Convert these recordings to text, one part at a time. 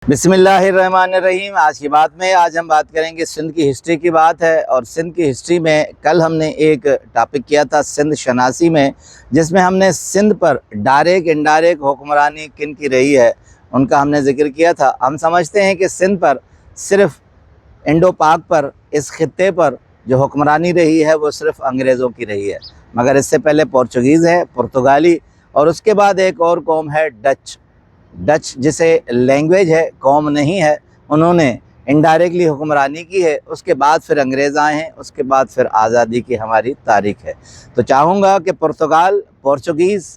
बिस्मिल्लाहिर्रहमानिर्रहीम। आज हम बात करेंगे सिंध की हिस्ट्री की बात है। और सिंध की हिस्ट्री में कल हमने एक टॉपिक किया था सिंध शनासी में, जिसमें हमने सिंध पर डायरेक्ट इनडायरेक्ट हुक्मरानी किन की रही है उनका हमने जिक्र किया था। हम समझते हैं कि सिंध पर सिर्फ इंडो पाक पर, इस खित्ते पर जो हुक्मरानी रही है वो सिर्फ अंग्रेज़ों की रही है, मगर इससे पहले पोर्चुगीज़ है, पुर्तगाली, और उसके बाद एक और कौम है डच जिसे लैंग्वेज है, कौम नहीं है, उन्होंने इनडायरेक्टली हुक्मरानी की है। उसके बाद फिर अंग्रेज़ आए हैं, उसके बाद फिर आज़ादी की हमारी तारीख़ है। तो चाहूँगा कि पोर्चुगीज़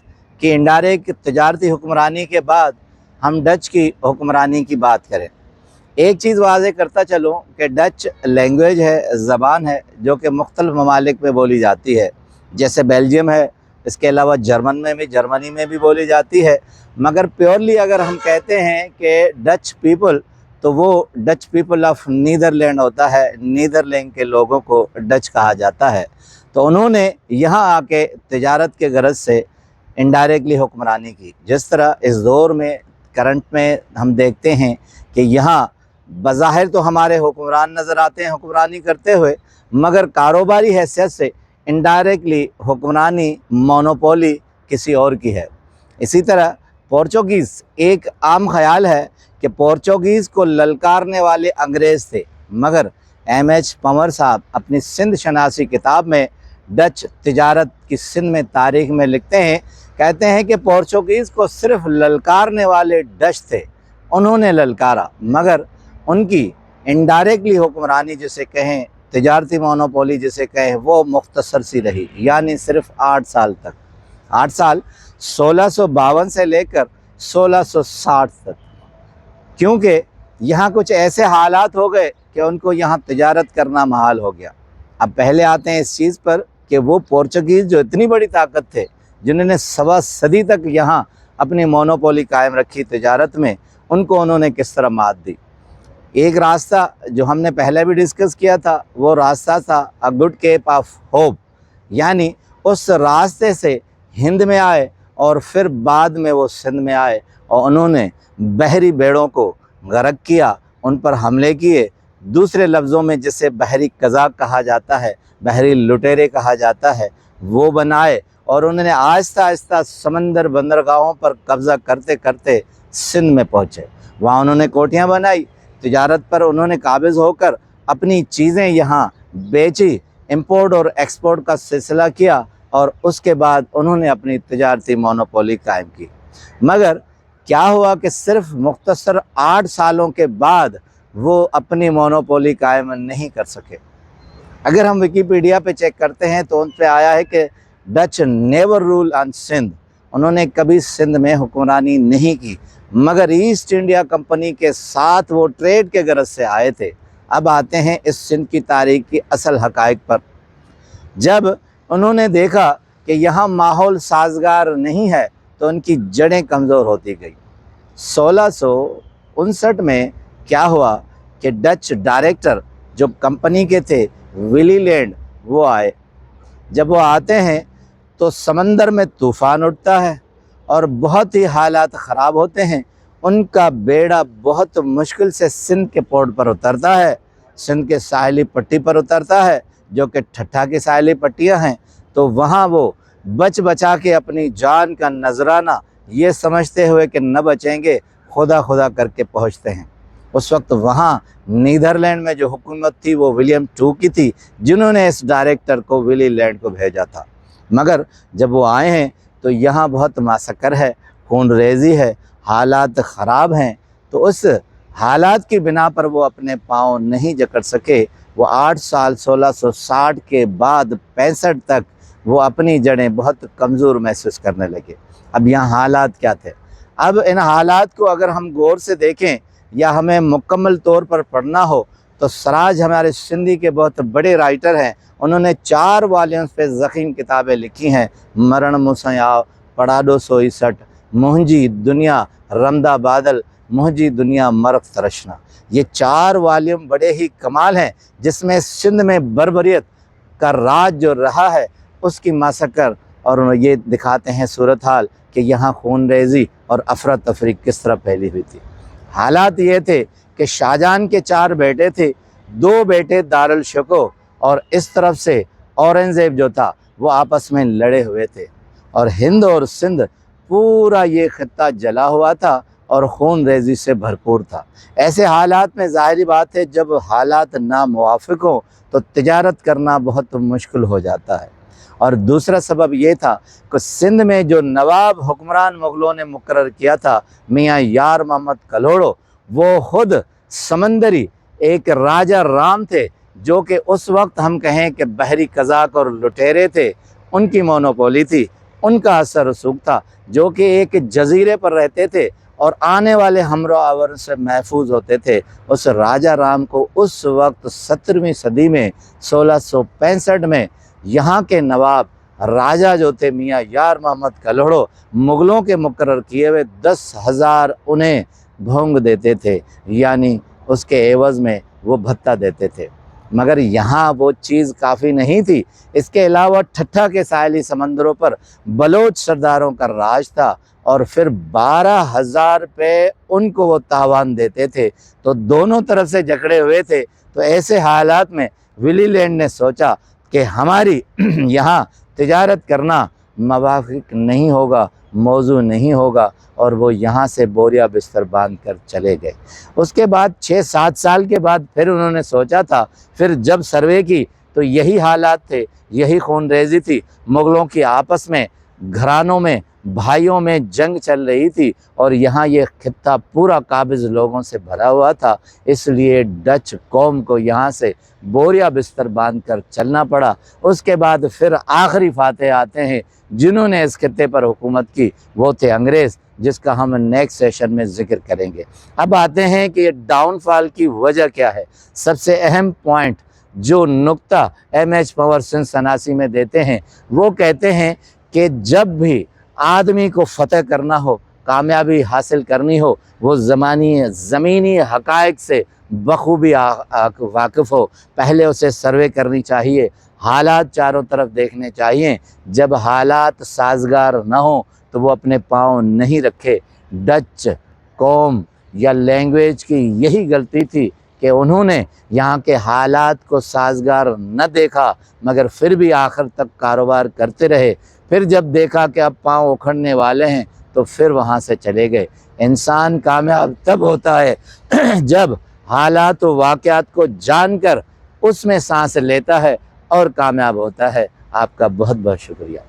की इनडायरेक्ट तजारती हुक्मरानी के बाद हम डच की हुक्मरानी की बात करें। एक चीज़ वाज़े करता चलूँ कि डच लैंग्वेज है, ज़बान है, जो कि मुख्तलिफ़ ममालिक में बोली जाती है, जैसे बेल्जियम है, इसके अलावा जर्मनी में भी बोली जाती है। मगर प्योरली अगर हम कहते हैं कि डच पीपल, तो वो डच पीपल ऑफ नीदरलैंड होता है। नीदरलैंड के लोगों को डच कहा जाता है। तो उन्होंने यहाँ आके तिजारत के गरज से इनडायरेक्टली हुक्मरानी की। जिस तरह इस दौर में करंट में हम देखते हैं कि यहाँ बज़ाहिर तो हमारे हुक्मरान नज़र आते हैं हुक्मरानी करते हुए, मगर कारोबारी हैसियत से इनडायरेक्टली हुक्मरानी मोनोपोली किसी और की है। इसी तरह पोर्चुगीज़, एक आम ख्याल है कि पोर्चुगीज़ को ललकारने वाले अंग्रेज़ थे, मगर M.H. पंवर साहब अपनी सिंध शनासी किताब में डच तिजारत की सिंध में तारीख़ में लिखते हैं, कहते हैं कि पोर्चुगीज़ को सिर्फ ललकारने वाले डच थे, उन्होंने ललकारा, मगर उनकी इनडायरेक्टली हुक्मरानी जिसे कहें, तिजारती मोनोपोली जिसे कहें, वो मुख्तसर सी रही, यानी सिर्फ 8 साल तक। 8 साल 1652 से लेकर 1660 तक, क्योंकि यहाँ कुछ ऐसे हालात हो गए कि उनको यहाँ तिजारत करना महाल हो गया। अब पहले आते हैं इस चीज़ पर कि वो पोर्चुगीज़ जो इतनी बड़ी ताकत थे, जिन्होंने सवा सदी तक यहाँ अपनी मोनोपोली कायम रखी तिजारत में, उनको उन्होंने किस तरह मात दी। एक रास्ता जो हमने पहले भी डिस्कस किया था, वो रास्ता था a good cape of hope, यानी उस रास्ते से हिंद में आए और फिर बाद में वो सिंध में आए और उन्होंने बहरी बेड़ों को गर्क किया, उन पर हमले किए। दूसरे लफ्ज़ों में जिसे बहरी कज़ाक कहा जाता है, बहरी लुटेरे कहा जाता है, वो बनाए और उन्होंने आहिस्ता आहिस्ता समंदर बंदरगाहों पर कब्ज़ा करते करते सिंध में पहुँचे। वहाँ उन्होंने कोठियाँ बनाई, तिजारत पर उन्होंने काबिज़ होकर अपनी चीज़ें यहाँ बेची, इंपोर्ट और एक्सपोर्ट का सिलसिला किया, और उसके बाद उन्होंने अपनी तिजारती मोनोपोली कायम की। मगर क्या हुआ कि सिर्फ मुख्तसर 8 सालों के बाद वो अपनी मोनोपोली कायम नहीं कर सके। अगर हम विकीपीडिया पे चेक करते हैं तो उन पे आया है कि Dutch never rule on Sindh, उन्होंने कभी सिंध में हुक्मरानी नहीं की, मगर ईस्ट इंडिया कंपनी के साथ वो ट्रेड के गरज से आए थे। अब आते हैं इस सिंध की तारीख़ की असल हक़ाइक़ पर। जब उन्होंने देखा कि यहाँ माहौल साजगार नहीं है, तो उनकी जड़ें कमज़ोर होती गई। 1659 में क्या हुआ कि डच डायरेक्टर जो कंपनी के थे, विली लैंड, वो आए। जब वो आते हैं तो समंदर में तूफ़ान उठता है और बहुत ही हालात ख़राब होते हैं। उनका बेड़ा बहुत मुश्किल से सिंध के पोर्ट पर उतरता है, सिंध के साहिली पट्टी पर उतरता है, जो कि ठट्ठा की साहिली पट्टियाँ हैं। तो वहाँ वो बचा के अपनी जान का नजराना ये समझते हुए कि न बचेंगे, खुदा खुदा करके पहुँचते हैं। उस वक्त वहाँ नीदरलैंड में जो हुकूमत थी वो विलियम II की थी, जिन्होंने इस डायरेक्टर को विली लैंड को भेजा था। मगर जब वो आए हैं तो यहाँ बहुत मासकर है, खून रेजी है, हालात ख़राब हैं। तो उस हालात की बिना पर वो अपने पाँव नहीं जकड़ सके। वो 8 साल 1660 के बाद 65 तक वो अपनी जड़ें बहुत कमज़ोर महसूस करने लगे। अब यहाँ हालात क्या थे? अब इन हालात को अगर हम गौर से देखें या हमें मुकम्मल तौर पर पढ़ना हो, तो सराज हमारे सिंधी के बहुत बड़े राइटर हैं, उन्होंने 4 वॉल्यूम्स पे ज़ख़ीम किताबें लिखी हैं। मरण मुसयाव, पढ़ाडो सोई सट, मुंहिंजी दुनिया रमदा बादल, मुंहिंजी दुनिया मरफ तरशना। ये 4 वॉल्यूम बड़े ही कमाल हैं, जिसमें सिंध में बर्बरियत का राज जो रहा है उसकी मासकर, और ये दिखाते हैं सूरत हाल कि यहाँ खून रेजी और अफरा तफरी किस तरह फैली हुई थी। حالات یہ تھے کہ شاہجہان کے 4 بیٹے تھے، 2 بیٹے دارالشکوہ اور اس طرف سے اورنگزیب جو تھا وہ آپس میں لڑے ہوئے تھے، اور ہند اور سندھ پورا یہ خطہ جلا ہوا تھا اور خون ریزی سے بھرپور تھا۔ ایسے حالات میں ظاہری بات ہے جب حالات ناموافق ہوں تو تجارت کرنا بہت مشکل ہو جاتا ہے۔ اور دوسرا سبب یہ تھا کہ سندھ میں جو نواب حکمران مغلوں نے مقرر کیا تھا میاں یار محمد کلوڑو، وہ خود سمندری ایک راجہ رام تھے، جو کہ اس وقت ہم کہیں کہ بحری قزاق اور لٹیرے تھے، ان کی مونوپولی تھی، ان کا اثر رسوخ تھا، جو کہ ایک جزیرے پر رہتے تھے اور آنے والے ہمراہ آور سے محفوظ ہوتے تھے۔ اس راجہ رام کو اس وقت 17ویں صدی میں 1665 میں یہاں کے نواب راجہ جو تھے میاں یار محمد کلوڑو، مغلوں کے مقرر کیے ہوئے 10,000 انہیں بھونگ دیتے تھے، یعنی اس کے عوض میں وہ بھتہ دیتے تھے۔ مگر یہاں وہ چیز کافی نہیں تھی، اس کے علاوہ ٹھٹھا کے ساحلی سمندروں پر بلوچ سرداروں کا راج تھا، اور پھر 12,000 روپے ان کو وہ تاوان دیتے تھے، تو دونوں طرف سے جکڑے ہوئے تھے۔ تو ایسے حالات میں ولی لینڈ نے سوچا کہ ہماری یہاں تجارت کرنا موافق نہیں ہوگا، موضوع نہیں ہوگا، اور وہ یہاں سے بوریا بستر باندھ کر چلے گئے۔ اس کے بعد 6-7 سال کے بعد پھر انہوں نے سوچا تھا، پھر جب سروے کی تو یہی حالات تھے، یہی خون ریزی تھی، مغلوں کی آپس میں گھرانوں میں بھائیوں میں جنگ چل رہی تھی، اور یہاں یہ خطہ پورا قابض لوگوں سے بھرا ہوا تھا، اس لیے ڈچ قوم کو یہاں سے بوریا بستر باندھ کر چلنا پڑا۔ اس کے بعد پھر آخری فاتح آتے ہیں جنہوں نے اس خطے پر حکومت کی، وہ تھے انگریز، جس کا ہم نیکسٹ سیشن میں ذکر کریں گے۔ اب آتے ہیں کہ یہ ڈاؤن فال کی وجہ کیا ہے۔ سب سے اہم پوائنٹ جو نقطہ M.H. پاور سندھ سناسی میں دیتے ہیں، وہ کہتے ہیں کہ جب بھی آدمی کو فتح کرنا ہو، کامیابی حاصل کرنی ہو، وہ زمینی حقائق سے بخوبی واقف ہو۔ پہلے اسے سروے کرنی چاہیے، حالات چاروں طرف دیکھنے چاہیے۔ جب حالات سازگار نہ ہوں تو وہ اپنے پاؤں نہیں رکھے۔ ڈچ قوم یا لینگویج کی یہی غلطی تھی کہ انہوں نے یہاں کے حالات کو سازگار نہ دیکھا، مگر پھر بھی آخر تک کاروبار کرتے رہے۔ پھر جب دیکھا کہ اب پاؤں اکھڑنے والے ہیں تو پھر وہاں سے چلے گئے۔ انسان کامیاب تب ہوتا ہے جب حالات و واقعات کو جان کر اس میں سانس لیتا ہے اور کامیاب ہوتا ہے۔ آپ کا بہت بہت شکریہ۔